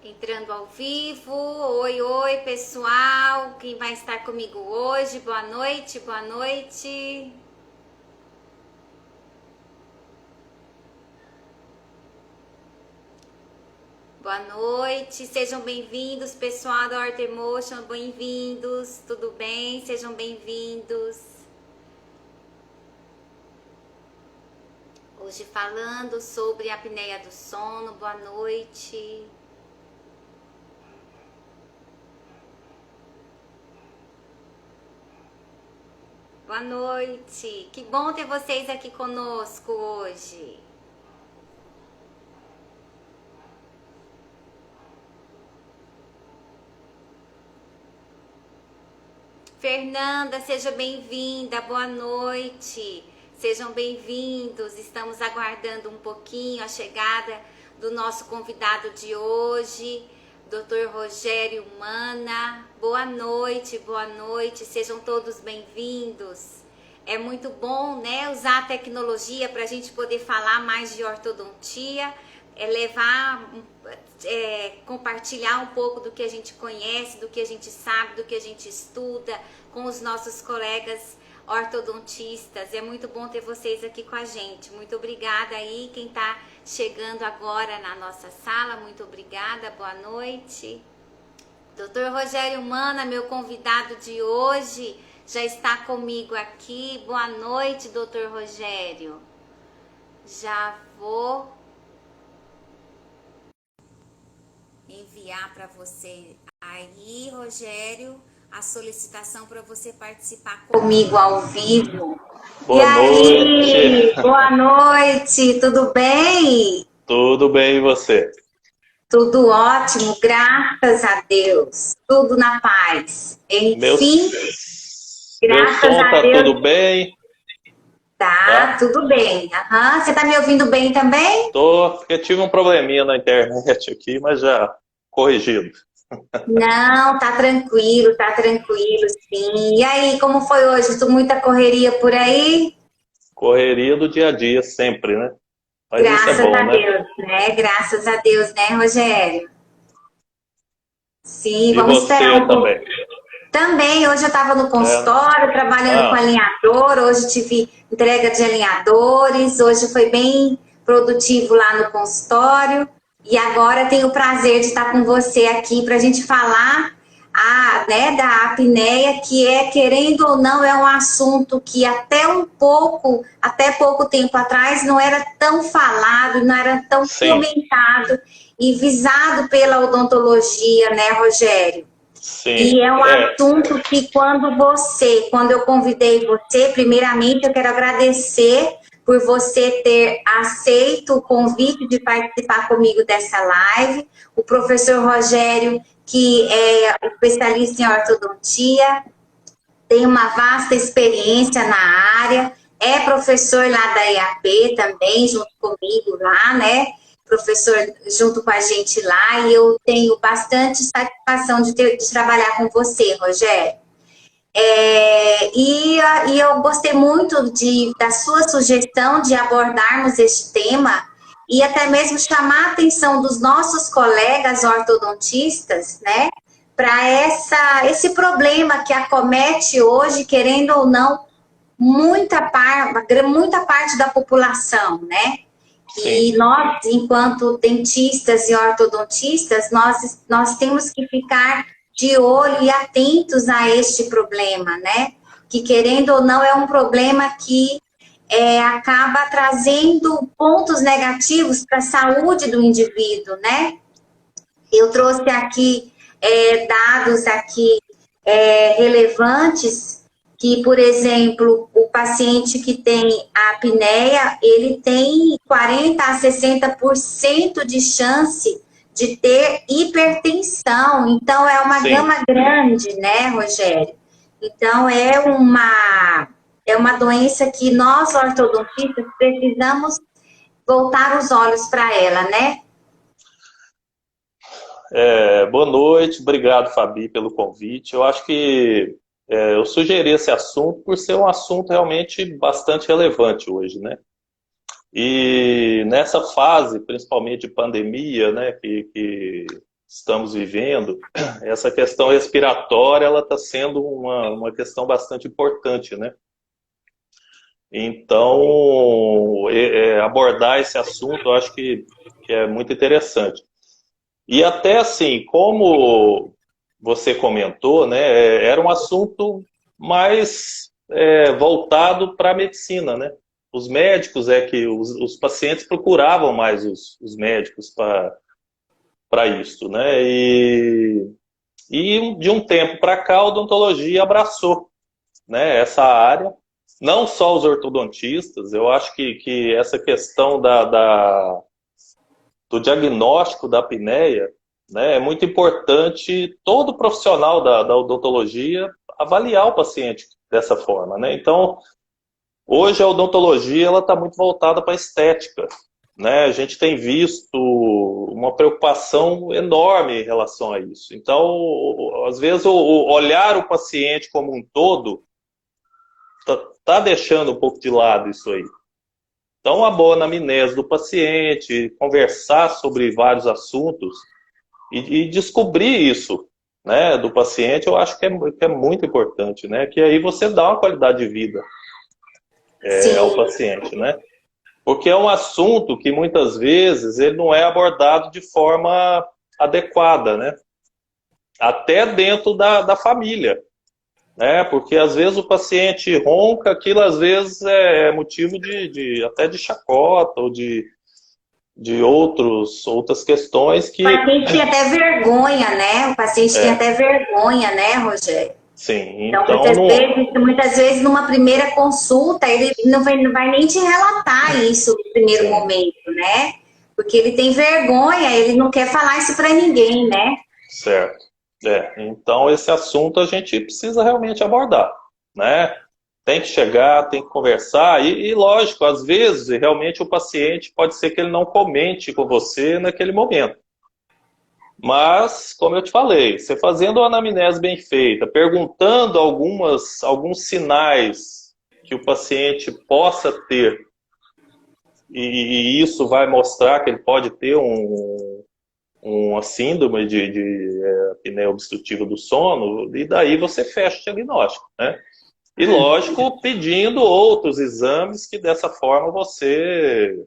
Entrando ao vivo. Oi, oi, pessoal. Quem vai estar comigo hoje? Boa noite, boa noite. Boa noite, sejam bem-vindos, pessoal da Order Motion, bem-vindos, tudo bem? Sejam bem-vindos. Hoje falando sobre a apneia do sono, boa noite. Boa noite, que bom ter vocês aqui conosco hoje. Fernanda, seja bem-vinda, boa noite. Sejam bem-vindos, estamos aguardando um pouquinho a chegada do nosso convidado de hoje, Dr. Rogério Mana. Boa noite, sejam todos bem-vindos. É muito bom, né, usar a tecnologia para a gente poder falar mais de ortodontia, compartilhar um pouco do que a gente conhece, do que a gente sabe, do que a gente estuda com os nossos colegas ortodontistas. É muito bom ter vocês aqui com a gente. Muito obrigada aí, quem está chegando agora na nossa sala, muito obrigada, boa noite. Dr. Rogério Mana, meu convidado de hoje, já está comigo aqui. Boa noite, Dr. Rogério. Já vou enviar para você aí, Rogério, a solicitação para você participar comigo ao vivo. Boa noite. Boa noite, tudo bem? Tudo bem, e você? Tudo ótimo, graças a Deus. Tudo na paz. Enfim, Meu som a tá Deus. Tudo bem? Tá, tudo bem. Você tá me ouvindo bem também? Tô, porque tive um probleminha na internet aqui, mas já corrigido. Não, tá tranquilo, sim. E aí, como foi hoje? Muita correria por aí? Correria do dia a dia, sempre, né? Mas Graças isso é bom, a né? Deus, né? Graças a Deus, né, Rogério? Sim, E vamos você esperar um pouco. também? Também, hoje eu estava no consultório, trabalhando com alinhador, hoje tive entrega de alinhadores, hoje foi bem produtivo lá no consultório, e agora tenho o prazer de estar com você aqui para a gente falar da apneia, que querendo ou não, é um assunto que até pouco tempo atrás não era tão falado, não era tão comentado e visado pela odontologia, né, Rogério? Sim. E é um assunto que quando eu convidei você, primeiramente eu quero agradecer por você ter aceito o convite de participar comigo dessa live. O professor Rogério, que é especialista em ortodontia, tem uma vasta experiência na área, é professor lá da EAP também, junto comigo lá, né? Professor junto com a gente lá, e eu tenho bastante satisfação de trabalhar com você, Rogério. E eu gostei muito da sua sugestão de abordarmos este tema e até mesmo chamar a atenção dos nossos colegas ortodontistas, né, para esse problema que acomete hoje, querendo ou não, muita parte da população, né? Sim. E nós, enquanto dentistas e ortodontistas, nós temos que ficar de olho e atentos a este problema, né? Que, querendo ou não, é um problema que acaba trazendo pontos negativos para a saúde do indivíduo, né? Eu trouxe aqui dados aqui relevantes que, por exemplo, o paciente que tem a apneia, ele tem 40% a 60% de chance de ter hipertensão. Então, é uma gama grande, né, Rogério? Então, é uma doença que nós, ortodontistas, precisamos voltar os olhos para ela, né? Boa noite, obrigado, Fabi, pelo convite. Eu acho que eu sugeri esse assunto por ser um assunto realmente bastante relevante hoje, né? E nessa fase, principalmente de pandemia, né, que estamos vivendo, essa questão respiratória ela está sendo uma questão bastante importante, né? Então, abordar esse assunto eu acho que é muito interessante. E até assim, como você comentou, né, era um assunto mais voltado para a medicina, né? Os médicos os pacientes procuravam mais os médicos para isso, né? E de um tempo para cá a odontologia abraçou, né, essa área, não só os ortodontistas. Eu acho que essa questão do diagnóstico da apneia, né, é muito importante todo profissional da odontologia avaliar o paciente dessa forma, né? Então, hoje a odontologia ela está muito voltada para a estética, né? A gente tem visto uma preocupação enorme em relação a isso. Então, às vezes, olhar o paciente como um todo tá deixando um pouco de lado isso aí. Então, uma boa anamnese do paciente, conversar sobre vários assuntos e descobrir isso, né, do paciente, eu acho que é muito importante, né? Que aí você dá uma qualidade de vida ao paciente, né? Porque é um assunto que muitas vezes ele não é abordado de forma adequada, né? Até dentro da família, né? Porque às vezes o paciente ronca, aquilo às vezes é motivo até de chacota ou de outras questões que... O paciente tem até vergonha, né? O paciente tem até vergonha, né, Rogério? Sim, então não... muitas vezes numa primeira consulta ele não vai nem te relatar isso no primeiro momento, né? Porque ele tem vergonha, ele não quer falar isso para ninguém, né? Certo. Então esse assunto a gente precisa realmente abordar, né? Tem que chegar, tem que conversar e lógico, às vezes realmente o paciente pode ser que ele não comente com você naquele momento. Mas, como eu te falei, você fazendo uma anamnese bem feita, perguntando alguns sinais que o paciente possa ter, e isso vai mostrar que ele pode ter uma síndrome de apneia obstrutiva do sono, e daí você fecha o diagnóstico, né? E, lógico, pedindo outros exames que dessa forma você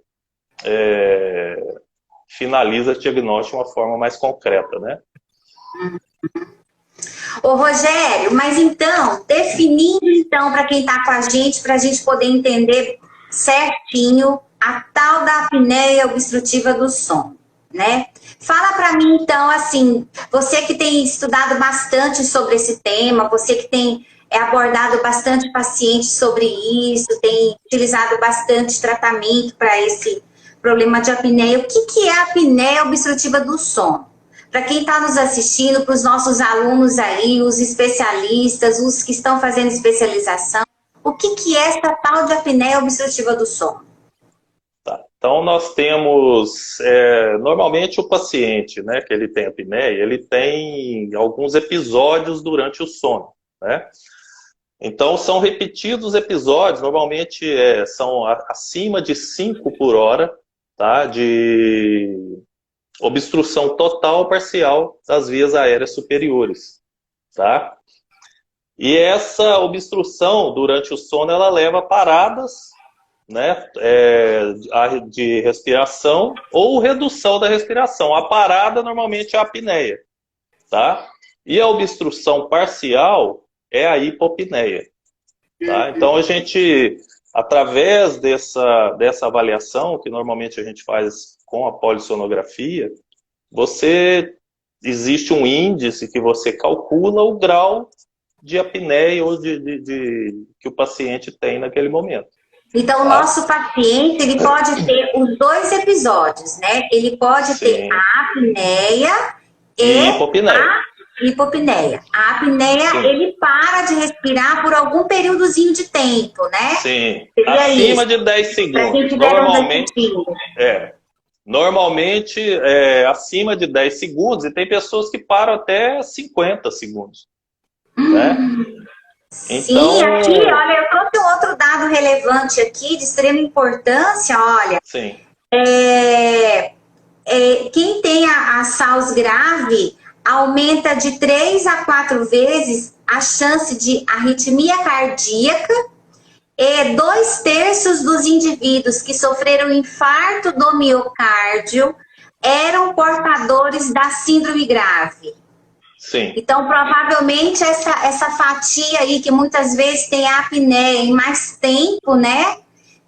finaliza o diagnóstico de uma forma mais concreta, né? Ô Rogério, mas então, definindo então para quem está com a gente, para a gente poder entender certinho a tal da apneia obstrutiva do sono, né? Fala para mim então, assim, você que tem estudado bastante sobre esse tema, você que tem abordado bastante pacientes sobre isso, tem utilizado bastante tratamento para esse problema de apneia. O que é a apneia obstrutiva do sono? Para quem está nos assistindo, para os nossos alunos aí, os especialistas, os que estão fazendo especialização, o que é essa tal de apneia obstrutiva do sono? Tá. Então, nós temos, normalmente o paciente, né, que ele tem apneia, ele tem alguns episódios durante o sono, né? Então, são repetidos episódios, normalmente são acima de 5 por hora, tá? De obstrução total ou parcial das vias aéreas superiores, tá? E essa obstrução durante o sono, ela leva a paradas, né, de respiração ou redução da respiração. A parada normalmente é a apneia, tá? E a obstrução parcial é a hipopneia, tá? Então a gente, através dessa avaliação, que normalmente a gente faz com a polissonografia, existe um índice que você calcula o grau de apneia ou que o paciente tem naquele momento. Então, o nosso paciente, ele pode ter os dois episódios, né? Ele pode ter a apneia e a hipopneia. A apneia, ele para de respirar por algum períodozinho de tempo, né? Sim, acima de 10 segundos. Normalmente, acima de 10 segundos, e tem pessoas que param até 50 segundos. Né? Então... Sim, aqui, olha, eu trouxe outro dado relevante aqui, de extrema importância, olha. Sim. quem tem a SALS grave aumenta de 3 a 4 vezes a chance de arritmia cardíaca, e 2/3 dos indivíduos que sofreram infarto do miocárdio eram portadores da síndrome grave. Sim. Então, provavelmente, essa fatia aí, que muitas vezes tem a apneia em mais tempo, né?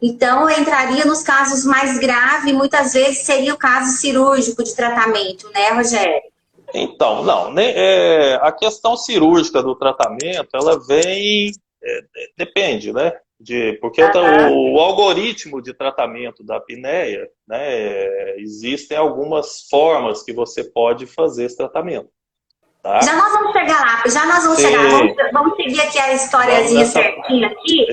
Então, entraria nos casos mais graves, muitas vezes seria o caso cirúrgico de tratamento, né, Rogério? Então, não, a questão cirúrgica do tratamento, ela vem, depende, né? Porque o algoritmo de tratamento da apneia, né, existem algumas formas que você pode fazer esse tratamento. Tá? Já nós vamos chegar lá, vamos seguir aqui a historiazinha certinha aqui,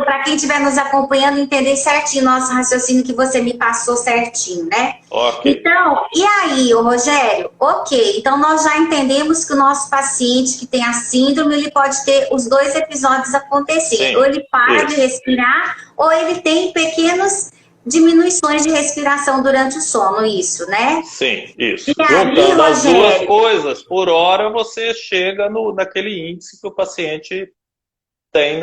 para quem estiver nos acompanhando entender certinho o nosso raciocínio que você me passou certinho, né? Okay. Então, e aí, Rogério? Ok, então nós já entendemos que o nosso paciente que tem a síndrome, ele pode ter os 2 episódios acontecendo. Sim, ou ele para de respirar, ou ele tem pequenos diminuições de respiração durante o sono, isso, né? Sim, isso. Juntando as duas coisas, por hora você chega naquele índice que o paciente tem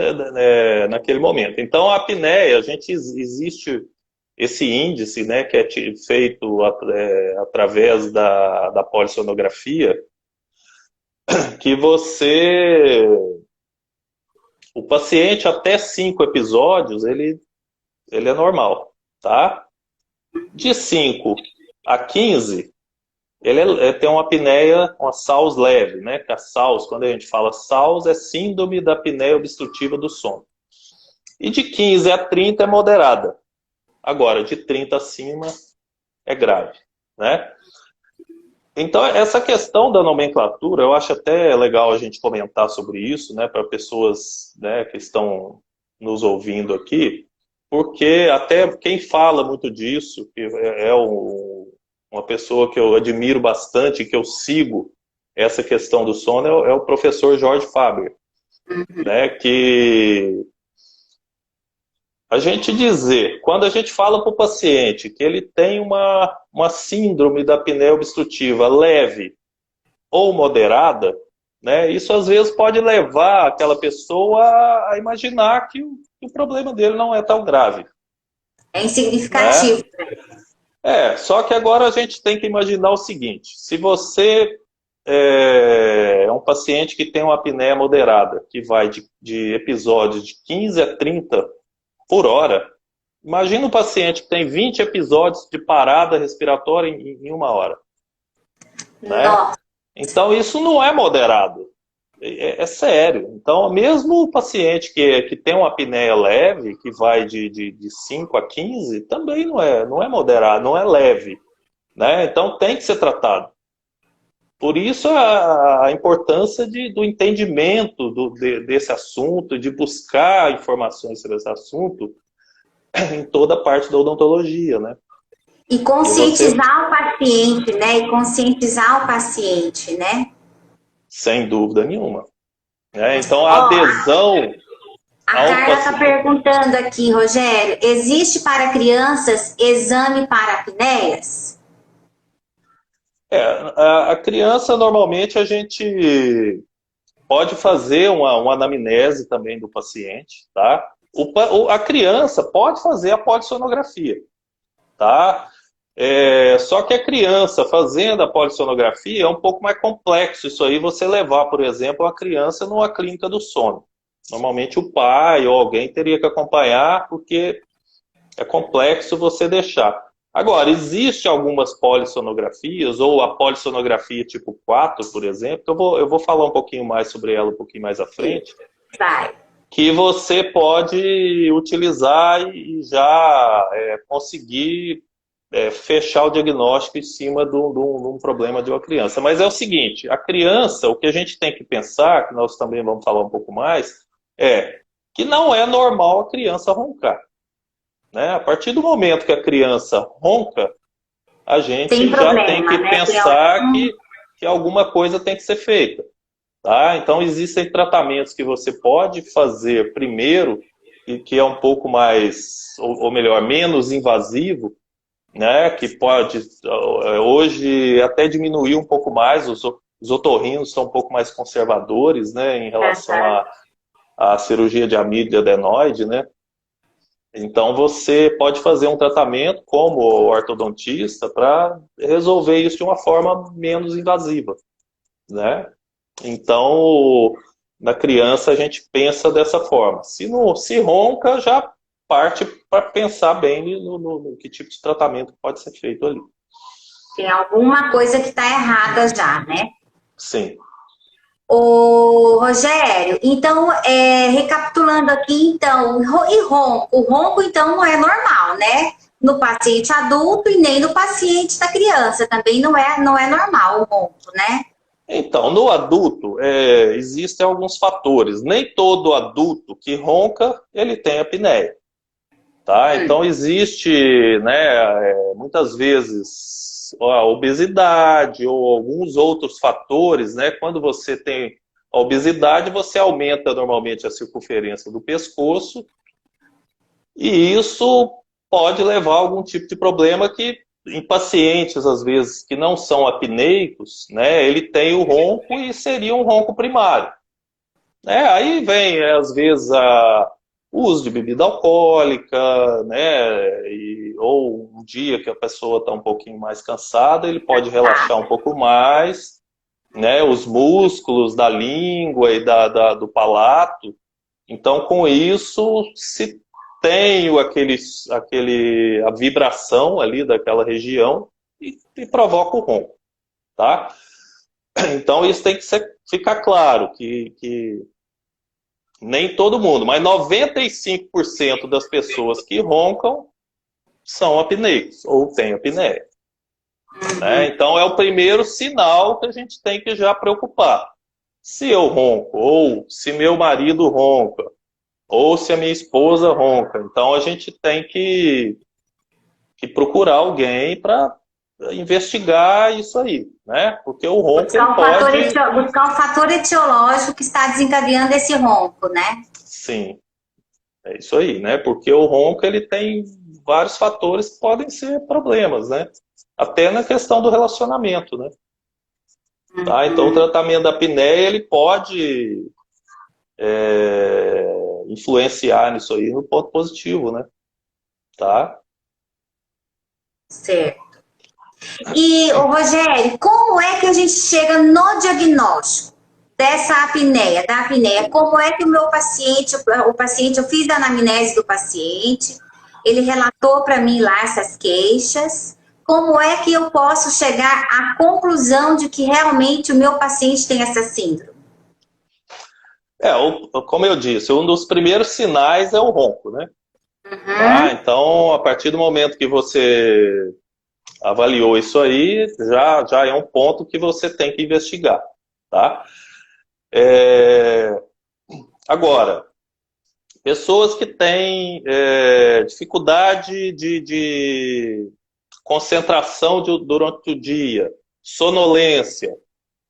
naquele momento. Então, a apneia, existe esse índice, né, que é feito através da polissonografia, que o paciente até 5 episódios, ele é normal. Tá? De 5 a 15, ele tem uma apneia, uma SALS leve, né? Que a SALS, quando a gente fala SALS, é síndrome da apneia obstrutiva do sono. E de 15 a 30 é moderada. Agora, de 30 acima é grave, né? Então, essa questão da nomenclatura, eu acho até legal a gente comentar sobre isso, né? Para pessoas, né, que estão nos ouvindo aqui. Porque até quem fala muito disso, que é uma pessoa que eu admiro bastante, que eu sigo essa questão do sono, é o professor Jorge Faber. Né, que a gente dizer, quando a gente fala para o paciente que ele tem uma síndrome da apneia obstrutiva leve ou moderada, né, isso às vezes pode levar aquela pessoa a imaginar que o problema dele não é tão grave. É insignificativo. Né? Só que agora a gente tem que imaginar o seguinte, se você é um paciente que tem uma apneia moderada, que vai de episódios de 15 a 30 por hora, imagina um paciente que tem 20 episódios de parada respiratória em 1 hora. Né? Então isso não é moderado. É sério. Então, mesmo o paciente que tem uma apneia leve, que vai de 5 a 15, também não é moderado, não é leve. Né? Então, tem que ser tratado. Por isso, a importância do entendimento desse assunto, de buscar informações sobre esse assunto em toda a parte da odontologia. Né? E conscientizar o paciente, né? E conscientizar o paciente, né? Sem dúvida nenhuma. Então, a adesão... A Carla está perguntando aqui, Rogério, existe para crianças exame para apneias? A criança, normalmente, a gente pode fazer uma anamnese também do paciente, tá? A criança pode fazer a polissonografia, tá? Só que a criança fazendo a polissonografia é um pouco mais complexo isso aí, você levar, por exemplo, a criança numa clínica do sono. Normalmente o pai ou alguém teria que acompanhar, porque é complexo você deixar. Agora, existe algumas polissonografias, ou a polissonografia tipo 4, por exemplo, eu vou falar um pouquinho mais sobre ela um pouquinho mais à frente. Vai. Que você pode utilizar e já conseguir fechar o diagnóstico em cima de um problema de uma criança. Mas é o seguinte, a criança, o que a gente tem que pensar, que nós também vamos falar um pouco mais, é que não é normal a criança roncar. Né? A partir do momento que a criança ronca, a gente já tem que pensar que alguma coisa tem que ser feita. Tá? Então, existem tratamentos que você pode fazer primeiro, e que é um pouco mais, ou melhor, menos invasivo, né, que pode, hoje, até diminuir um pouco mais, os otorrinos são um pouco mais conservadores, né, em relação à cirurgia de amido adenoide, né. Então, você pode fazer um tratamento como ortodontista para resolver isso de uma forma menos invasiva, né. Então, na criança, a gente pensa dessa forma. Se ronca, já parte para pensar bem no que tipo de tratamento pode ser feito ali. Tem alguma coisa que está errada já, né? Sim. Ô, Rogério, então, recapitulando aqui, então, e ronco? O ronco, então, não é normal, né? No paciente adulto e nem no paciente da criança. Também não é normal o ronco, né? Então, no adulto, existem alguns fatores. Nem todo adulto que ronca, ele tem apneia. Tá? Então, existe, né, muitas vezes, a obesidade ou alguns outros fatores, né? Quando você tem a obesidade, você aumenta normalmente a circunferência do pescoço e isso pode levar a algum tipo de problema que, em pacientes, às vezes, que não são apneicos, né, ele tem o ronco e seria um ronco primário. Aí vem, às vezes, o uso de bebida alcoólica, né, ou um dia que a pessoa está um pouquinho mais cansada, ele pode relaxar um pouco mais, né, os músculos da língua e do palato. Então, com isso, se tem a vibração ali daquela região e provoca o ronco, tá? Então, isso tem que ficar claro, que nem todo mundo, mas 95% das pessoas que roncam são apneicos ou têm apneia. Né? Então, é o primeiro sinal que a gente tem que já preocupar. Se eu ronco, ou se meu marido ronca, ou se a minha esposa ronca. Então, a gente tem que procurar alguém para investigar isso aí, né? Porque o ronco buscar um fator etiológico que está desencadeando esse ronco, né? Sim, é isso aí, né? Porque o ronco, ele tem vários fatores que podem ser problemas, né? Até na questão do relacionamento, né? Tá? Então, o tratamento da apneia, ele pode influenciar nisso aí no ponto positivo, né? Tá? Certo. E, Rogério, como é que a gente chega no diagnóstico dessa apneia, da apneia? Como é que o meu paciente, eu fiz a anamnese do paciente, ele relatou para mim lá essas queixas. Como é que eu posso chegar à conclusão de que realmente o meu paciente tem essa síndrome? Como eu disse, um dos primeiros sinais é o ronco, né? Tá? Então, a partir do momento que você avaliou isso aí, já é um ponto que você tem que investigar, tá? Agora, pessoas que têm dificuldade de concentração durante o dia, sonolência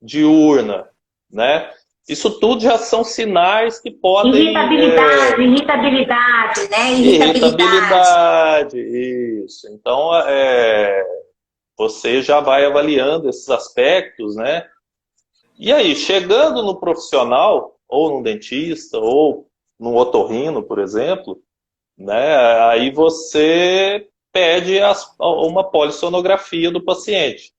diurna, né? Isso tudo já são sinais que podem... Irritabilidade, né? Irritabilidade, isso. Então, você já vai avaliando esses aspectos, né? E aí, chegando no profissional, ou no dentista, ou no otorrino, por exemplo, né? Aí você pede uma polissonografia do paciente.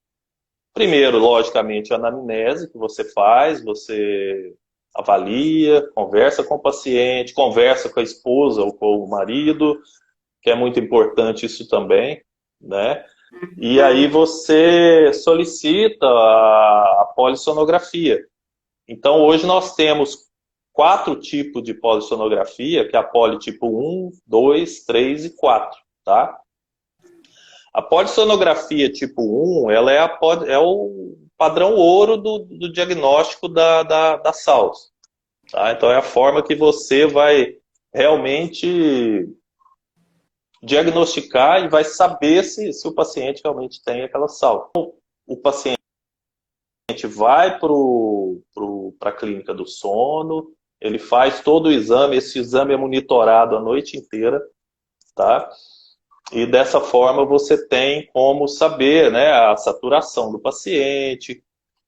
Primeiro, logicamente, a anamnese que você faz, você avalia, conversa com o paciente, conversa com a esposa ou com o marido, que é muito importante isso também, né? E aí você solicita a polissonografia. Então, hoje nós temos 4 tipos de polissonografia, que é a poli tipo 1, 2, 3 e 4, tá? A polissonografia tipo 1, ela é o padrão ouro do diagnóstico da SALS. Tá? Então, é a forma que você vai realmente diagnosticar e vai saber se o paciente realmente tem aquela SALS. O paciente vai para a clínica do sono, ele faz todo o exame, esse exame é monitorado a noite inteira, tá? E dessa forma você tem como saber, né, a saturação do paciente,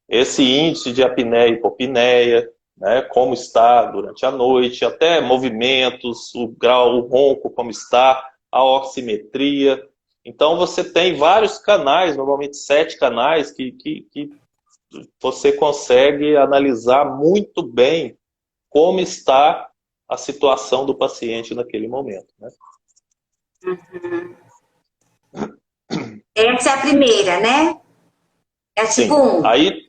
esse índice de apneia e hipopneia, né, como está durante a noite, até movimentos, o grau, o ronco, como está, a oximetria. Então você tem vários canais, normalmente 7 canais, que você consegue analisar muito bem como está a situação do paciente naquele momento, né? Essa é a primeira, né? É a tipo Sim. 1. Aí,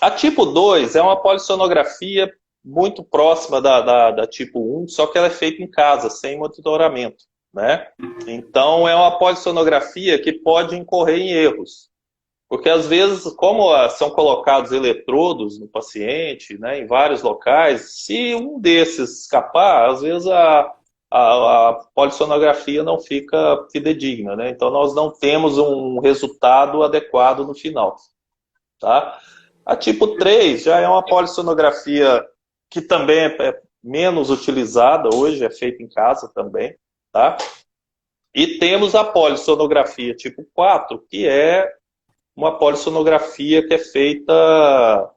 a tipo 2 é uma polissonografia muito próxima da tipo 1, só que ela é feita em casa, sem monitoramento, né? Então, é uma polissonografia que pode incorrer em erros. Porque, às vezes, como são colocados eletrodos no paciente, né, em vários locais, se um desses escapar, às vezes a polissonografia não fica fidedigna, né? Então, nós não temos um resultado adequado no final, tá? A tipo 3 já é uma polissonografia que também é menos utilizada hoje, é feita em casa também, tá? E temos a polissonografia tipo 4, que é uma polissonografia que é feita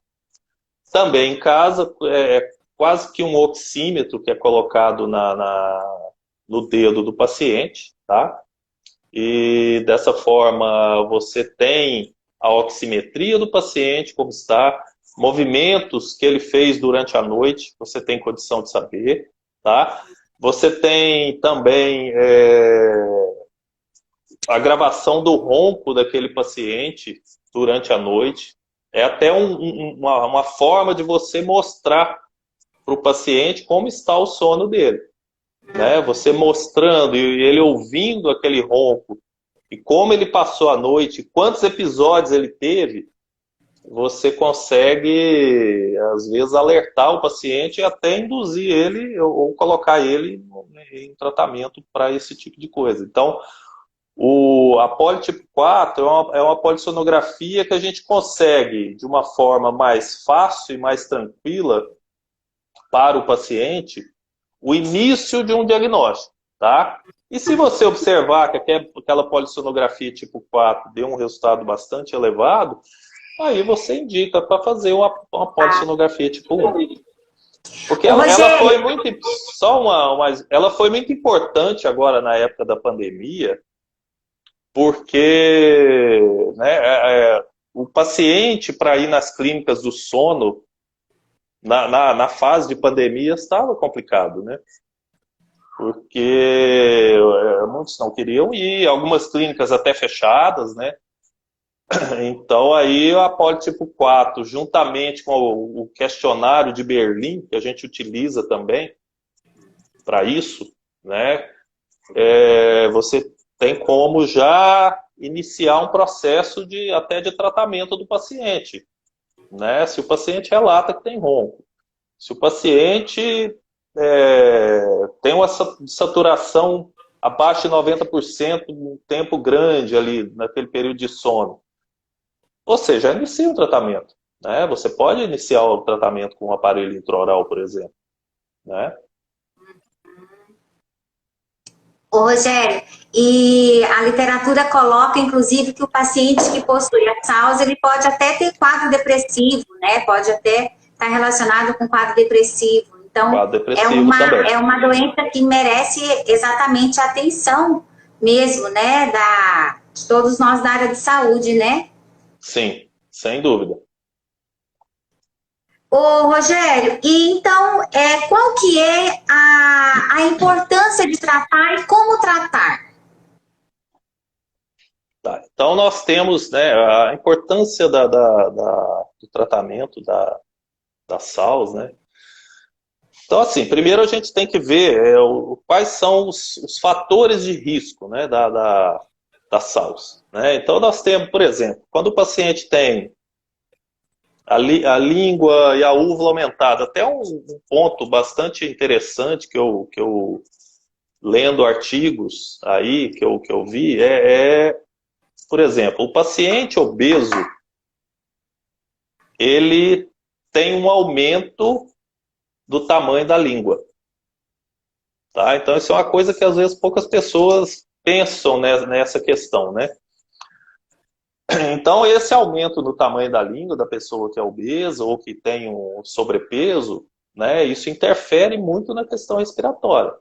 também em casa, é quase que um oxímetro que é colocado no dedo do paciente, tá? E dessa forma você tem a oximetria do paciente, como está, movimentos que ele fez durante a noite, você tem condição de saber, tá? Você tem também a gravação do ronco daquele paciente durante a noite. É até uma forma de você mostrar para o paciente como está o sono dele, né? Você mostrando e ele ouvindo aquele ronco e como ele passou a noite, quantos episódios ele teve, você consegue, às vezes, alertar o paciente e até induzir ele ou colocar ele em tratamento para esse tipo de coisa. Então, a poli tipo 4 é uma polissonografia que a gente consegue, de uma forma mais fácil e mais tranquila para o paciente, o início de um diagnóstico, tá? E se você observar que aquela polissonografia tipo 4 deu um resultado bastante elevado, aí você indica para fazer uma polissonografia tipo 1. Porque Ô, ela foi Rogério, muito, ela foi muito importante agora na época da pandemia, porque, né, o paciente para ir nas clínicas do sono na fase de pandemia estava complicado, né? Porque muitos não queriam ir, algumas clínicas até fechadas, né? Então aí a poli tipo 4, juntamente com o questionário de Berlim, que a gente utiliza também para isso, né? Você tem como já iniciar um processo até de tratamento do paciente, né? Se o paciente relata que tem ronco, se o paciente tem uma saturação abaixo de 90% um tempo grande ali naquele período de sono, você já inicia o tratamento, né? Você pode iniciar o tratamento com um aparelho intraoral, por exemplo, né? ô, Rogério, e a literatura coloca, inclusive, que o paciente que possui a SAUS, ele pode até ter quadro depressivo, né? Pode até estar relacionado com quadro depressivo. Então, Quadro depressivo também. é uma doença que merece exatamente a atenção mesmo, né? De todos nós da área de saúde, né? Sim, sem dúvida. Ô, Rogério, e então, qual que é a importância de tratar e como tratar? Tá. Então, nós temos, né, a importância do tratamento da SALS, né? Então, assim, primeiro a gente tem que ver quais são os fatores de risco, né, da SALS, né? Então, nós temos, por exemplo, quando o paciente tem a língua e a úvula aumentada, até um ponto bastante interessante que eu lendo artigos aí, que eu vi, por exemplo, o paciente obeso, ele tem um aumento do tamanho da língua. Tá? Então, isso é uma coisa que às vezes poucas pessoas pensam nessa questão, né? Então, esse aumento no tamanho da língua da pessoa que é obesa ou que tem um sobrepeso, né, isso interfere muito na questão respiratória,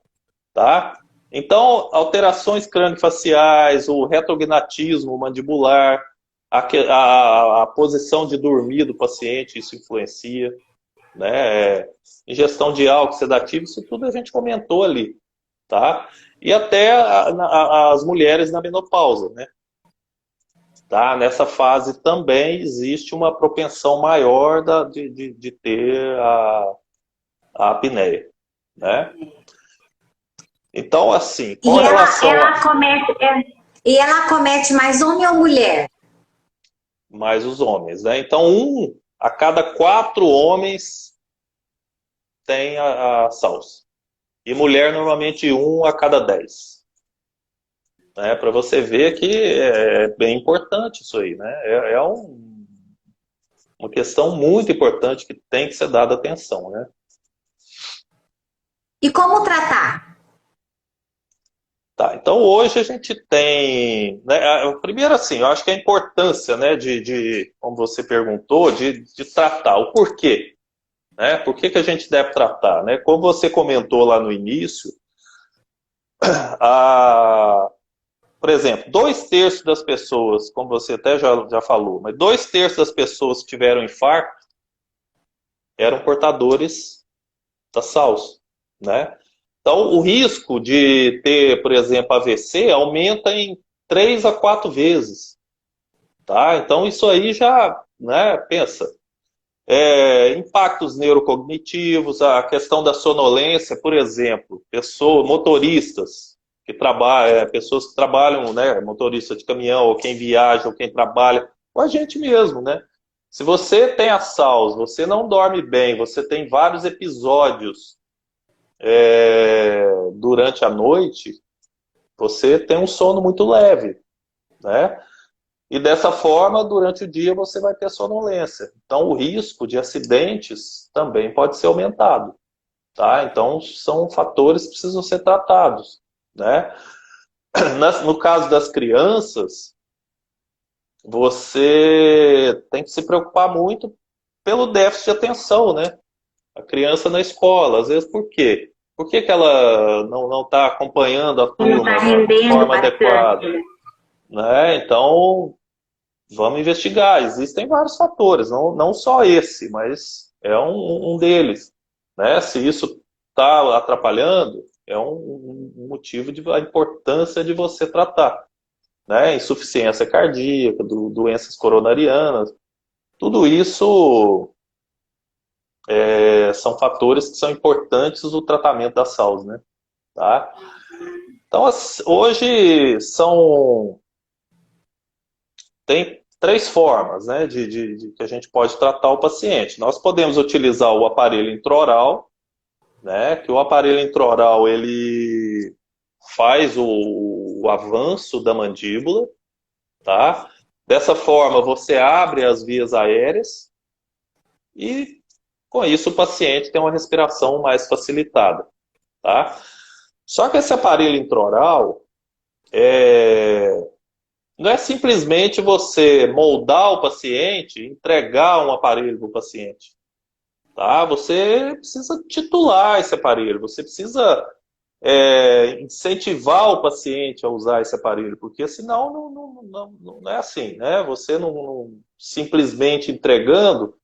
tá? Então, alterações crâniofaciais, o retrognatismo mandibular, a posição de dormir do paciente, isso influencia, né? Ingestão de álcool sedativo, isso tudo a gente comentou ali, tá? E até as mulheres na menopausa, né? Tá? Nessa fase também existe uma propensão maior de ter a apneia, né? Então, assim, com relação E ela comete mais homem ou mulher? mais os homens, né? Então, 1 a cada 4 homens tem a SALS. E mulher, normalmente, 1 a cada 10. Né? Para você ver que é bem importante isso aí, né? Uma questão muito importante que tem que ser dada atenção, né? E como tratar? Tá, então hoje a gente tem, né, primeiro assim, eu acho que a importância, né, como você perguntou, de tratar o porquê, né? Por que a gente deve tratar, né? Como você comentou lá no início, por exemplo, 2/3 das pessoas, como você até já falou, mas 2/3 das pessoas que tiveram infarto eram portadores da SALS, né? Então, o risco de ter, por exemplo, AVC aumenta em 3 a 4 vezes, tá? Então, isso aí já, né, pensa. Impactos neurocognitivos, a questão da sonolência, por exemplo, motoristas que trabalham, pessoas que trabalham, né, motorista de caminhão, ou quem viaja, ou quem trabalha, ou a gente mesmo, né? Se você tem a SALS, você não dorme bem, você tem vários episódios durante a noite, você tem um sono muito leve, né? E dessa forma, durante o dia, você vai ter sonolência. Então, o risco de acidentes também pode ser aumentado, tá? Então, são fatores que precisam ser tratados, né? No caso das crianças, você tem que se preocupar muito pelo déficit de atenção, né? A criança na escola, às vezes, por quê? Por que ela não está acompanhando a Não está turma de rendendo forma bastante, adequada? né? Né? Então, vamos investigar. Existem vários fatores, não só esse, mas é um deles. Né? Se isso está atrapalhando, é um motivo da importância de você tratar. Né? Insuficiência cardíaca, doenças coronarianas, tudo isso são fatores que são importantes no tratamento da SALS, né? Tá? Então, hoje tem 3 formas, né, de que a gente pode tratar o paciente. Nós podemos utilizar o aparelho intraoral, né, que o aparelho intraoral ele faz o avanço da mandíbula, tá? Dessa forma, você abre as vias aéreas e, com isso, o paciente tem uma respiração mais facilitada, tá? Só que esse aparelho intraoral não é simplesmente você moldar o paciente, entregar um aparelho para o paciente. Tá? Você precisa titular esse aparelho, você precisa incentivar o paciente a usar esse aparelho, porque senão não é assim, né? Você não simplesmente entregando,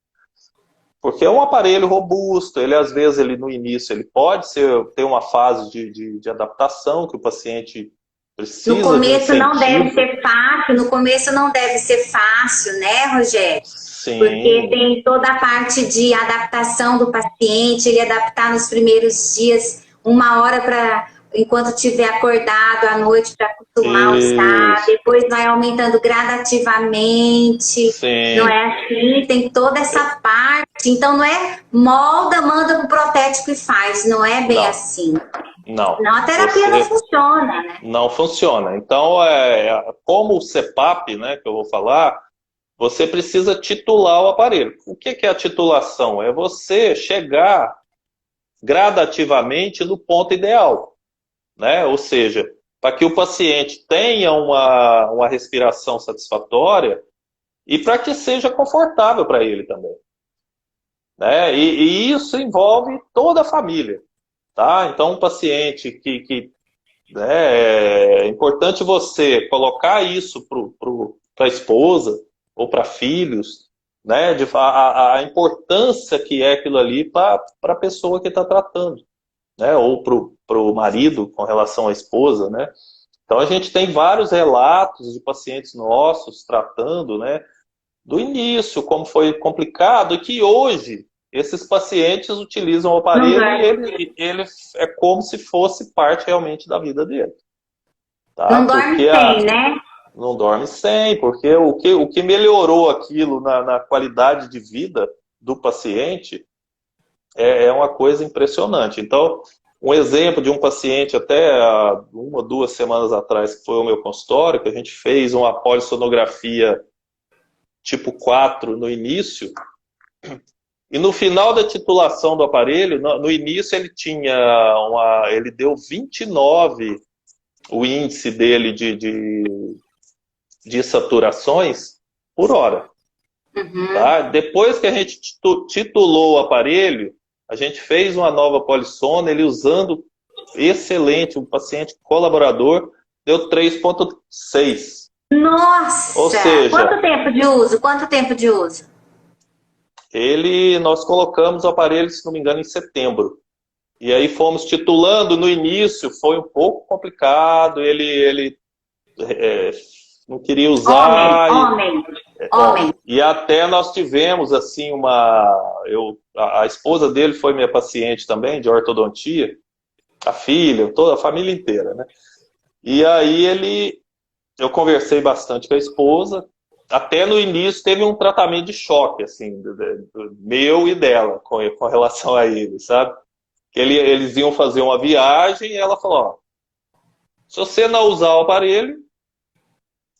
porque é um aparelho robusto, ele às vezes no início ele pode ter uma fase de adaptação que o paciente No precisa de começo não deve incentivo. ser fácil, no começo não deve ser fácil, né, Rogério? Porque Sim, tem toda a parte de adaptação do paciente, ele adaptar nos primeiros dias, 1 hora para enquanto estiver acordado à noite para acostumar a usar, isso, depois vai aumentando gradativamente, não sim. é assim? Tem toda essa parte. Então não é molda, manda pro protético e faz, não é bem Não, assim. não. Não, a terapia não Você funciona, né? não funciona. Então, como o CPAP, né, que eu vou falar, você precisa titular o aparelho. O que é a titulação? É você chegar gradativamente no ponto ideal, né? Ou seja, para que o paciente tenha uma respiração satisfatória e para que seja confortável para ele também. Né? E isso envolve toda a família. Tá? Então, um paciente né, é importante você colocar isso para a esposa ou para filhos, né, a importância que é aquilo ali para a pessoa que está tratando, né, ou para o marido com relação à esposa. Né? Então, a gente tem vários relatos de pacientes nossos tratando, né, do início, como foi complicado, e que hoje esses pacientes utilizam o aparelho e ele é como se fosse parte realmente da vida dele. Tá? Não dorme sem, né? Não dorme sem, porque o que melhorou aquilo na qualidade de vida do paciente é uma coisa impressionante. Então, um exemplo de um paciente até há 1 ou 2 semanas atrás, que foi o meu consultório, que a gente fez uma polissonografia tipo 4 no início. E no final da titulação do aparelho, no início ele deu 29 o índice dele de saturações por hora. Uhum. Tá? Depois que a gente titulou o aparelho, a gente fez uma nova polissono, ele usando excelente, um paciente colaborador, deu 3,6. Nossa! Ou seja, quanto tempo de uso? Quanto tempo de uso? Nós colocamos o aparelho, se não me engano, em setembro. E aí fomos titulando. No início foi um pouco complicado, ele não queria usar. Homem. E até nós tivemos assim a esposa dele foi minha paciente também, de ortodontia, a filha, toda a família inteira, né? E aí eu conversei bastante com a esposa. Até no início teve um tratamento de choque, assim, meu e dela, com relação a ele, sabe? Eles iam fazer uma viagem e ela falou, ó, se você não usar o aparelho,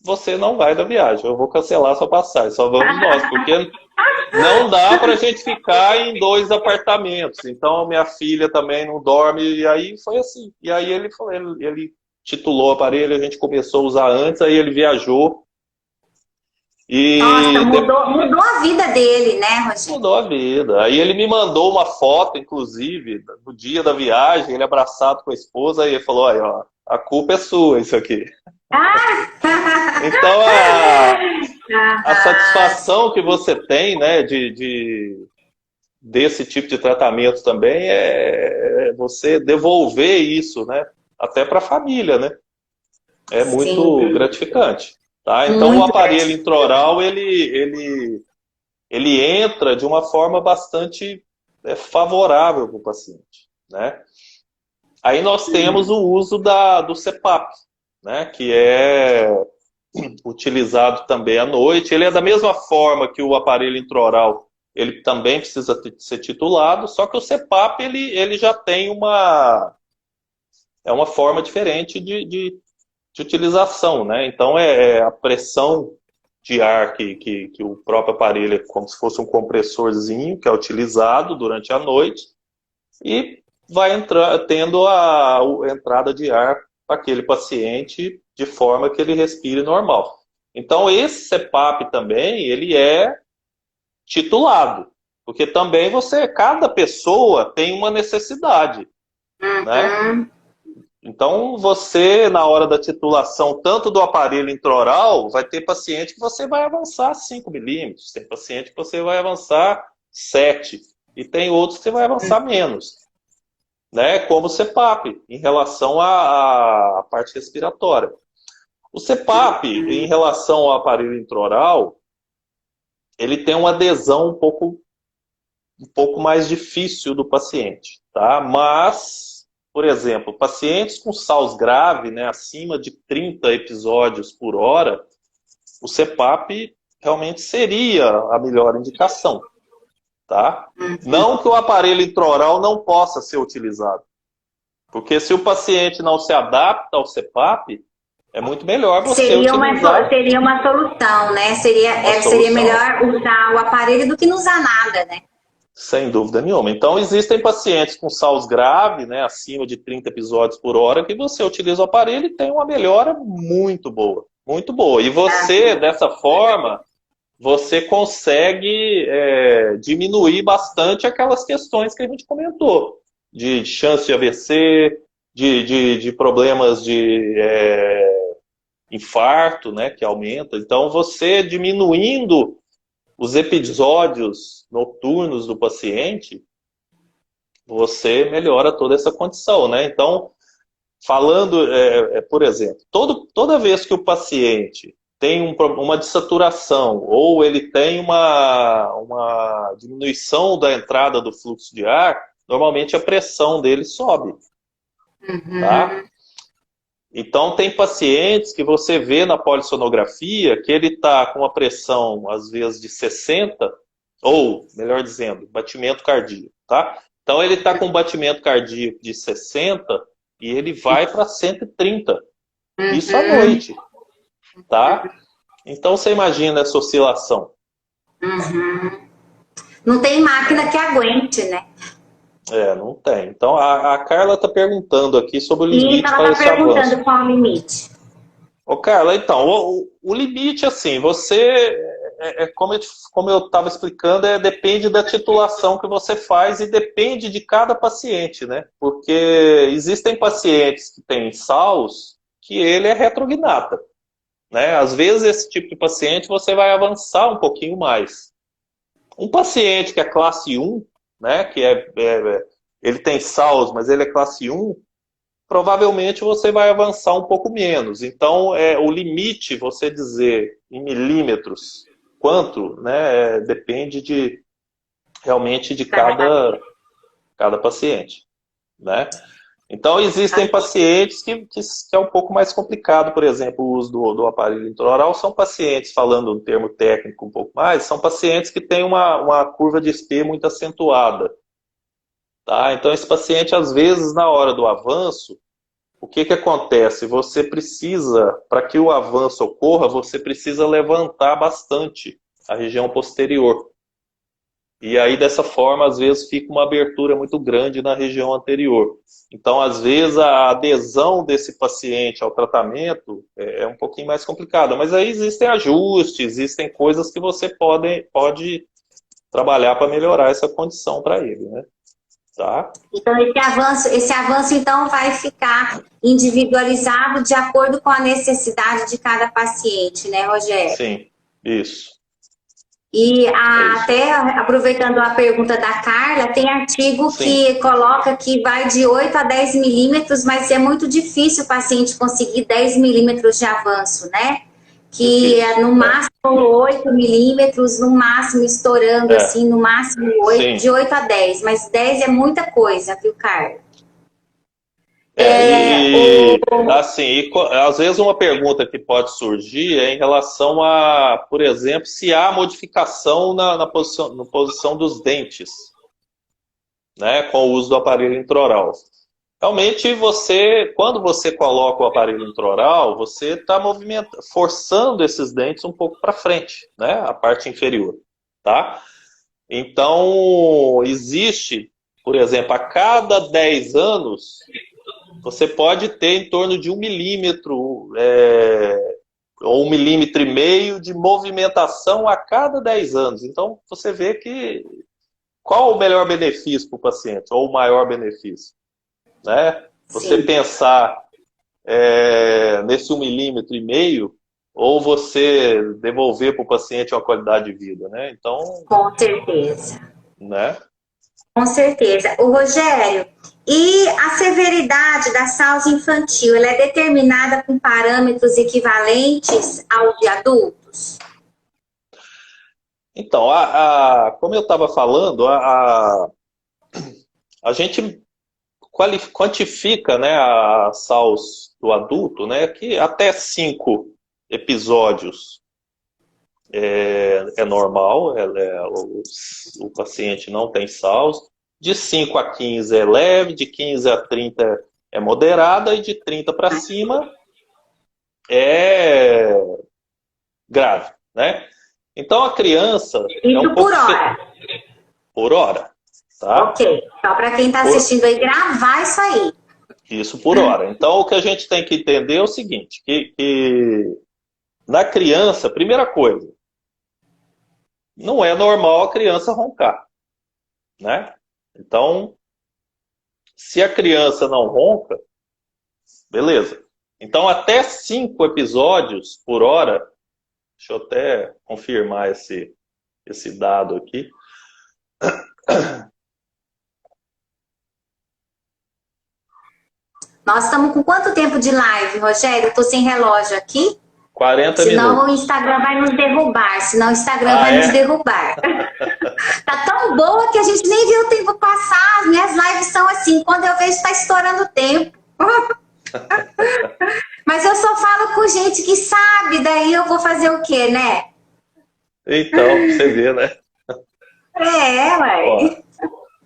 você não vai da viagem, eu vou cancelar a sua passagem, só vamos nós, porque não dá pra gente ficar em 2 apartamentos. Então minha filha também não dorme, e aí foi assim. E aí ele titulou o aparelho, a gente começou a usar antes, aí ele viajou. Nossa, mudou a vida dele, né, Rogério? Mudou a vida. Aí ele me mandou uma foto, inclusive, no dia da viagem, ele abraçado com a esposa, e ele falou, aí, ó, a culpa é sua, isso aqui. Então, a satisfação que você tem, né, desse tipo de tratamento também é você devolver isso, né, até para a família, né? É muito gratificante. Tá? Então, o aparelho intraoral, ele entra de uma forma bastante favorável para o paciente. Né? Aí nós temos o uso do CPAP, né? Que é utilizado também à noite. Ele é da mesma forma que o aparelho intraoral, ele também precisa ser titulado, só que o CPAP ele já tem uma forma diferente de utilização, né? Então a pressão de ar que o próprio aparelho é como se fosse um compressorzinho que é utilizado durante a noite e vai tendo a entrada de ar para aquele paciente de forma que ele respire normal. Então esse CPAP também ele é titulado, porque também cada pessoa tem uma necessidade, né? Então, você, na hora da titulação, tanto do aparelho intraoral, vai ter paciente que você vai avançar 5 milímetros, tem paciente que você vai avançar 7, e tem outros que você vai avançar menos, né? Como o CPAP, em relação à parte respiratória. O CPAP, em relação ao aparelho intraoral, ele tem uma adesão um pouco mais difícil do paciente, tá? Mas... Por exemplo, pacientes com SALS grave, né, acima de 30 episódios por hora, o CPAP realmente seria a melhor indicação. Tá? Não que o aparelho intraoral não possa ser utilizado. Porque se o paciente não se adapta ao CPAP, é muito melhor você utilizar. Seria uma solução, né? Seria melhor usar o aparelho do que não usar nada, né? Sem dúvida nenhuma. Então, existem pacientes com SALS grave, né, acima de 30 episódios por hora, que você utiliza o aparelho e tem uma melhora muito boa. Muito boa. E você, dessa forma, você consegue diminuir bastante aquelas questões que a gente comentou, de chance de AVC, de problemas de infarto, né, que aumenta. Então, você diminuindo os episódios noturnos do paciente, você melhora toda essa condição, né? Então, falando, por exemplo, toda vez que o paciente tem uma dessaturação ou ele tem uma diminuição da entrada do fluxo de ar, normalmente a pressão dele sobe, tá? Então, tem pacientes que você vê na polissonografia que ele está com uma pressão, às vezes, de 60, ou, melhor dizendo, batimento cardíaco, tá? Então, ele está com um batimento cardíaco de 60 e ele vai para 130. Isso à noite, tá? Então, você imagina essa oscilação. Não tem máquina que aguente, né? Não tem. Então, a Carla está perguntando aqui sobre o limite ela para está esse avanço. perguntando qual o limite. Ô, Carla, então, o limite, assim, você, como eu estava explicando, depende da titulação que você faz e depende de cada paciente, né? Porque existem pacientes que têm SALS que ele é retrognata, né? Às vezes, esse tipo de paciente, você vai avançar um pouquinho mais. Um paciente que é classe 1, né, que ele tem SALS, mas ele é classe 1, provavelmente você vai avançar um pouco menos. Então, o limite, você dizer em milímetros quanto, né, depende realmente de cada paciente, né? Então, existem pacientes que é um pouco mais complicado, por exemplo, o uso do aparelho intraoral. São pacientes, falando um termo técnico um pouco mais, são pacientes que têm uma curva de SP muito acentuada. Tá? Então, esse paciente, às vezes, na hora do avanço, o que acontece? Você precisa, para que o avanço ocorra, você precisa levantar bastante a região posterior. E aí, dessa forma, às vezes, fica uma abertura muito grande na região anterior. Então, às vezes, a adesão desse paciente ao tratamento é um pouquinho mais complicada. Mas aí existem ajustes, existem coisas que você pode trabalhar para melhorar essa condição para ele, né? Tá? Então, esse avanço, então, vai ficar individualizado de acordo com a necessidade de cada paciente, né, Rogério? Sim, isso. E até aproveitando a pergunta da Carla, tem artigo que coloca que vai de 8 a 10 milímetros, mas é muito difícil o paciente conseguir 10 milímetros de avanço, né? Que é no máximo 8 milímetros, no máximo estourando assim, no máximo 8, de 8 a 10, mas 10 é muita coisa, viu, Carla? Assim, às vezes uma pergunta que pode surgir é em relação a, por exemplo, se há modificação na posição dos dentes, né, com o uso do aparelho intraoral. Realmente, quando você coloca o aparelho intraoral, você está forçando esses dentes um pouco para frente, né, a parte inferior, tá? Então, existe, por exemplo, a cada 10 anos, você pode ter em torno de 1 milímetro ou 1,5 milímetro de movimentação a cada 10 anos. Então, você vê que qual o melhor benefício para o paciente, ou o maior benefício? Né? Você pensar nesse 1,5 milímetro, ou você devolver para o paciente uma qualidade de vida, né? Então, com certeza. Né? Com certeza. O Rogério, e a severidade da SALS infantil, ela é determinada com parâmetros equivalentes ao de adultos? Então, como eu estava falando, a gente quantifica, né, a SALS do adulto, né, que até 5 episódios é normal, o paciente não tem SALS. De 5 a 15 é leve, de 15 a 30 é moderada e de 30 para cima é grave, né? Então a criança... Isso por hora. por hora, tá? Ok. Só para quem está assistindo aí, gravar isso aí. Isso por hora. Então, o que a gente tem que entender é o seguinte, que na criança, primeira coisa, não é normal a criança roncar, né? Então, se a criança não ronca, beleza. Então, até 5 episódios por hora, deixa eu até confirmar esse dado aqui. Nós estamos com quanto tempo de live, Rogério? Eu estou sem relógio aqui. 40 Senão minutos. o Instagram vai nos derrubar. Senão o Instagram vai é? nos derrubar. Tá tão boa que a gente nem viu o tempo passar. As minhas lives são assim. Quando eu vejo, está estourando o tempo. Mas eu só falo com gente que sabe. Daí eu vou fazer o quê, né? Então, você vê, né? Ué. Ó,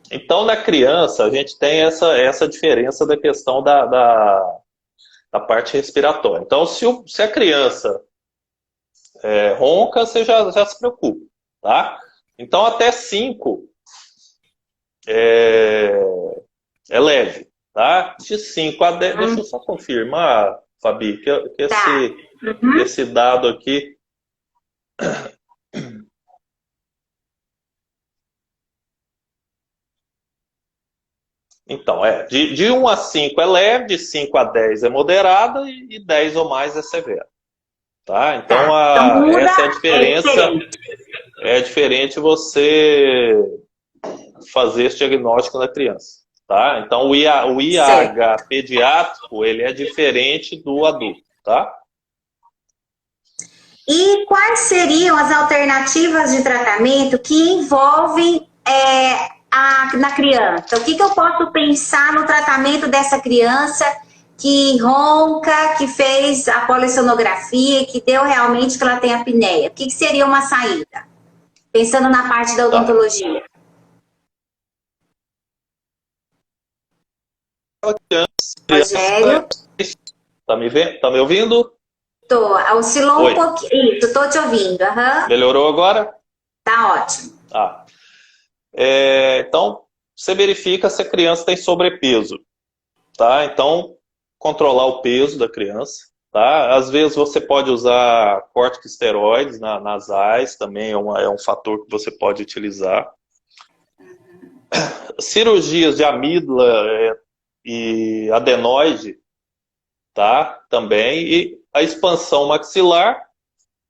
então, na criança, a gente tem essa diferença da questão da parte respiratória. Então, se a criança ronca, você já se preocupa, tá? Então, até 5 é leve, tá? De 5 a 10, deixa eu só confirmar, Fabi, que esse dado aqui... Então, de 1 a 5 é leve, de 5 a 10 é moderada e 10 ou mais é severa. Tá? Então, então essa é a diferença. É diferente você fazer esse diagnóstico na criança. Tá? Então, o IAH pediátrico, ele é diferente do adulto. Tá? E quais seriam as alternativas de tratamento que envolvem na criança? O que eu posso pensar no tratamento dessa criança que ronca, que fez a polissonografia, que deu realmente que ela tem apneia? O que seria uma saída? Pensando na parte da odontologia. Rogério? Tá me ouvindo? Tô. Oscilou um pouquinho. Isso, tô te ouvindo. Melhorou agora? Tá ótimo. Então, você verifica se a criança tem sobrepeso. Tá? Então, controlar o peso da criança. Tá? Às vezes você pode usar corticosteroides nasais, também é um fator que você pode utilizar. Cirurgias de amígdala e adenoide, tá? Também. E a expansão maxilar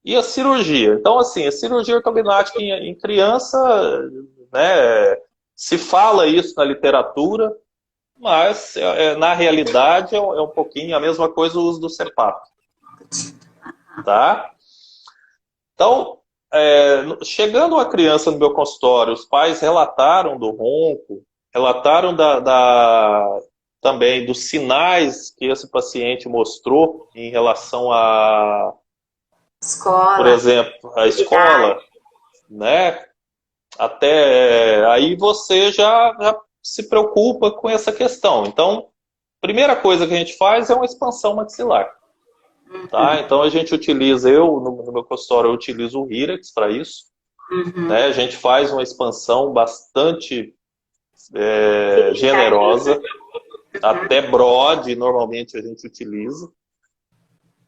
e a cirurgia. Então, assim, a cirurgia ortognática em criança, né, se fala isso na literatura, mas na realidade é um pouquinho a mesma coisa o uso do CPAP. Tá? Então, chegando a criança no meu consultório, os pais relataram do ronco, relataram também dos sinais que esse paciente mostrou em relação a, escola, por exemplo, a escola, né? Até aí você já se preocupa com essa questão. Então, primeira coisa que a gente faz é uma expansão maxilar. Tá? Então, a gente utiliza, no meu consultório, eu utilizo o Hyrax para isso. Né? A gente faz uma expansão bastante generosa, até Broad, normalmente a gente utiliza.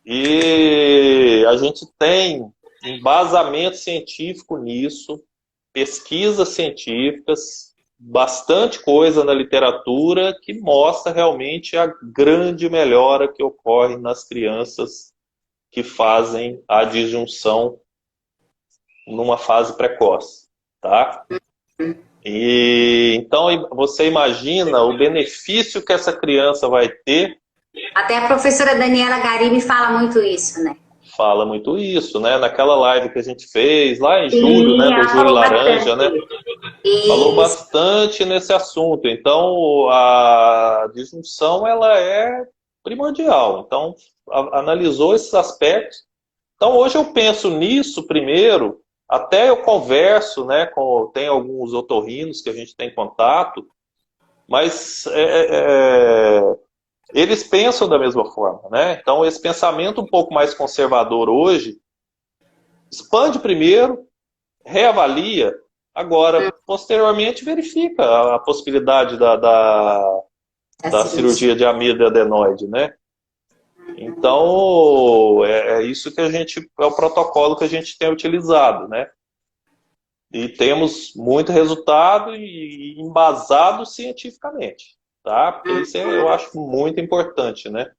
E a gente tem embasamento científico nisso, pesquisas científicas, bastante coisa na literatura que mostra realmente a grande melhora que ocorre nas crianças que fazem a disjunção numa fase precoce, tá? E então você imagina o benefício que essa criança vai ter. Até a professora Daniela Garibe fala muito isso, né? Fala muito isso, né? Naquela live que a gente fez lá em julho, né? Do Júlio Laranja, né? Falou bastante nesse assunto. Então, a disjunção, ela é primordial. Então, analisou esses aspectos. Então, hoje eu penso nisso primeiro, até eu converso, né? Tem alguns otorrinos que a gente tem contato, mas eles pensam da mesma forma, né? Então, esse pensamento um pouco mais conservador hoje, expande primeiro, reavalia, Agora, posteriormente, verifica a possibilidade da cirurgia de amido e adenoide, né? Então, é isso que é o protocolo que a gente tem utilizado, né? E temos muito resultado e embasado cientificamente, tá? Porque isso eu acho muito importante, né?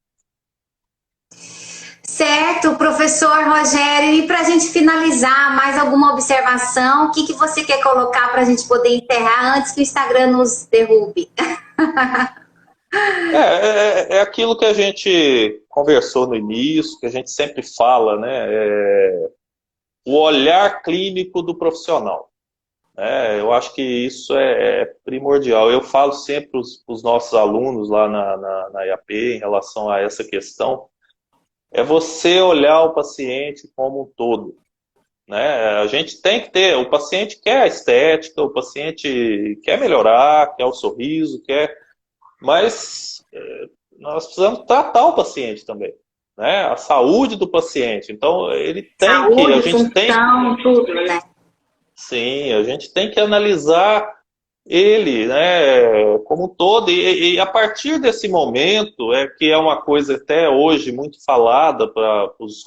Certo, professor Rogério. E para a gente finalizar, mais alguma observação? O que você quer colocar para a gente poder encerrar antes que o Instagram nos derrube? É aquilo que a gente conversou no início, que a gente sempre fala, né? O olhar clínico do profissional. Eu acho que isso é primordial. Eu falo sempre para os nossos alunos lá na IAP em relação a essa questão. É você olhar o paciente como um todo. Né? A gente tem que ter, o paciente quer a estética, o paciente quer melhorar, quer o sorriso, mas nós precisamos tratar o paciente também. Né? A saúde do paciente. Então, ele tem saúde, a gente função, tudo, né? Sim, a gente tem que analisar ele, né, como um todo, e a partir desse momento, que é uma coisa até hoje muito falada pelos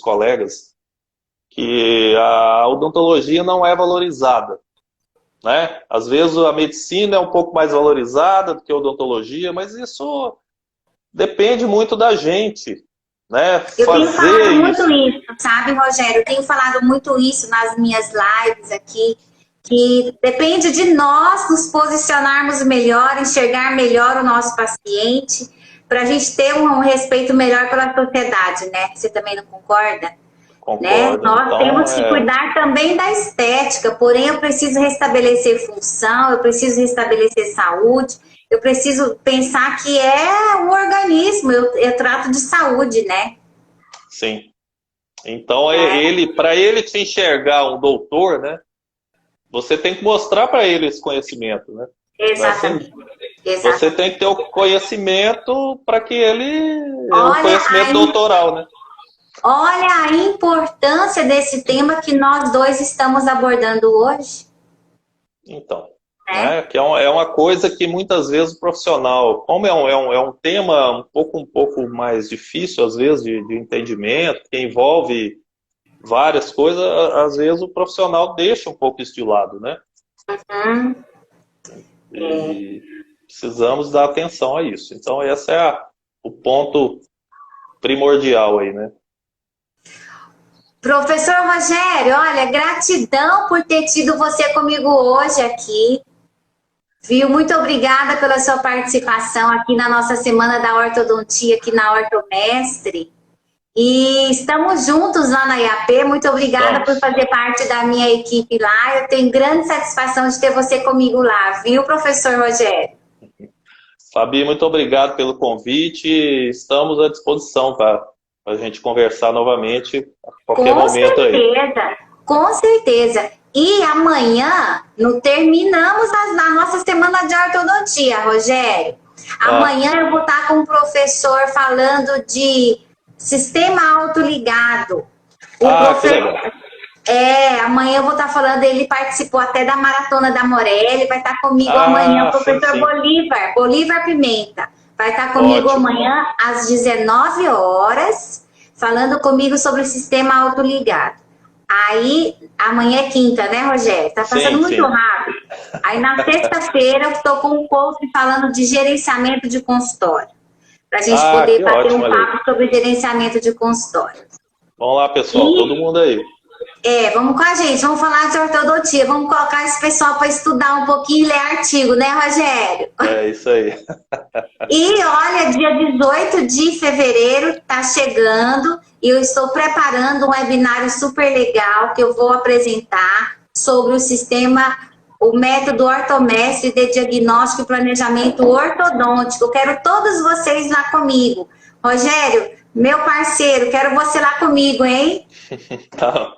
colegas, que a odontologia não é valorizada, né? Às vezes a medicina é um pouco mais valorizada do que a odontologia, mas isso depende muito da gente, né? Eu tenho falado muito isso, sabe, Rogério? Eu tenho falado muito isso nas minhas lives aqui, que depende de nós nos posicionarmos melhor, enxergar melhor o nosso paciente, para a gente ter um respeito melhor pela sociedade, né? Você também não concorda? Concordo. Né? Nós então, temos que cuidar também da estética, porém eu preciso restabelecer função, eu preciso restabelecer saúde, eu preciso pensar que é um organismo, eu trato de saúde, né? Sim. Então, para ele te enxergar um doutor, né? Você tem que mostrar para ele esse conhecimento, né? Exatamente. Você tem que ter o conhecimento para que ele... o conhecimento doutoral, né? Olha a importância desse tema que nós dois estamos abordando hoje. Então, né? Que é uma coisa que muitas vezes o profissional, como é um tema um pouco mais difícil, às vezes, de entendimento, que envolve várias coisas, às vezes o profissional deixa um pouco isso de lado, né? Uhum. E precisamos dar atenção a isso. Então, esse é o ponto primordial aí, né? Professor Rogério, olha, gratidão por ter tido você comigo hoje aqui. Viu? Muito obrigada pela sua participação aqui na nossa Semana da Ortodontia, aqui na Ortomestre. E estamos juntos lá na IAP. Muito obrigada por fazer parte da minha equipe lá. Eu tenho grande satisfação de ter você comigo lá, viu, professor Rogério? Fabi, muito obrigado pelo convite. Estamos à disposição para a gente conversar novamente a qualquer momento aí. Com certeza. E amanhã, terminamos a nossa semana de ortodontia, Rogério. Amanhã eu vou estar com um professor falando de sistema autoligado. Amanhã eu vou estar falando, ele participou até da Maratona da Morelli, vai estar comigo amanhã, o professor Bolívar Pimenta. Vai estar comigo amanhã às 19 horas, falando comigo sobre o sistema autoligado. Aí, amanhã é quinta, né, Rogério? Tá passando muito rápido. Aí, na sexta-feira, eu estou com um post falando de gerenciamento de consultório. Para a gente poder bater um papo sobre gerenciamento de consultório. Vamos lá, pessoal, todo mundo aí. Vamos com a gente, vamos falar de ortodontia, vamos colocar esse pessoal para estudar um pouquinho e ler artigo, né, Rogério? É isso aí. E olha, dia 18 de fevereiro está chegando e eu estou preparando um webinário super legal que eu vou apresentar sobre o método Ortomestre de diagnóstico e planejamento ortodôntico. Eu quero todos vocês lá comigo. Rogério, meu parceiro, quero você lá comigo, hein?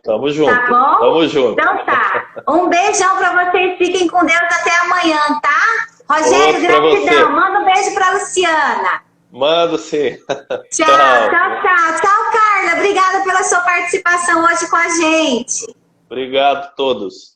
Tamo junto. Tá bom? Tamo junto. Então tá. Um beijão pra vocês. Fiquem com Deus até amanhã, tá? Rogério, gratidão. Manda um beijo pra Luciana. Mando sim. Tchau, Tchau, Carla. Obrigada pela sua participação hoje com a gente. Obrigado a todos.